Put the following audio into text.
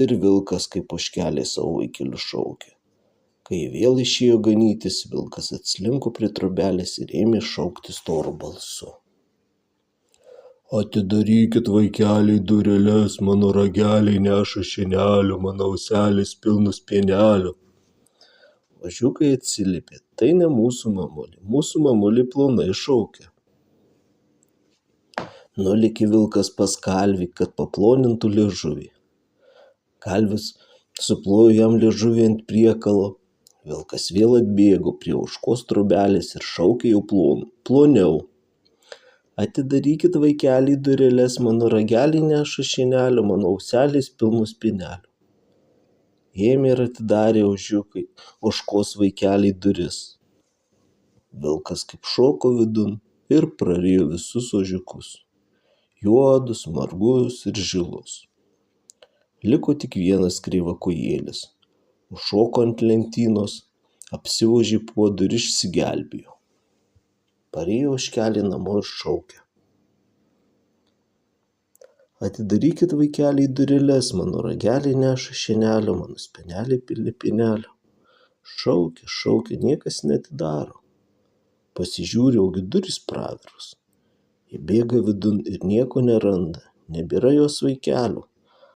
Ir vilkas kaip ožkelė savo vaikelius šaukė. Kai jie vėl išėjo ganytis, vilkas atslinko prie trobelės ir ėmė šaukti storu balsu. Atidarykit, vaikeliai, dureles, mano rageliai neša šienelio, mano auselės pilnos pienelio. Ožiukai atsiliepė, tai ne mūsų mamulė plonai šaukia. Nulėkė vilkas pas kalvį, kad paplonintų liežuvį. Kalvis suplojo jam liežuvį ant priekalo. Vilkas vėl atbėgo prie ožkos trobelės ir šaukė jau ploniau. Atidarykit, vaikeliai, dureles, mano rageliai neša šienelio, mano auselės pilnos pienelio. Ėmė ir atidarė ožiukai ožkos vaikeliai duris. Vilkas kaip šoko vidun ir prarijo visus ožiukus. Juodus, margus ir žilus. Liko tik vienas kreivakojėlis. Užšoko ant lentynos, apsivožė puodu ir išsigelbėjo. Parėjo ožkelė namo ir šaukė. Atidarykit, vaikeliai, dureles, mano rageliai neša šienelio, mano speneliai pilni pienelio. Šaukia, niekas neatidaro. Pasižiūri, ogi durys praviros. Jie bėga vidun ir nieko neranda, nebėra jos vaikelio.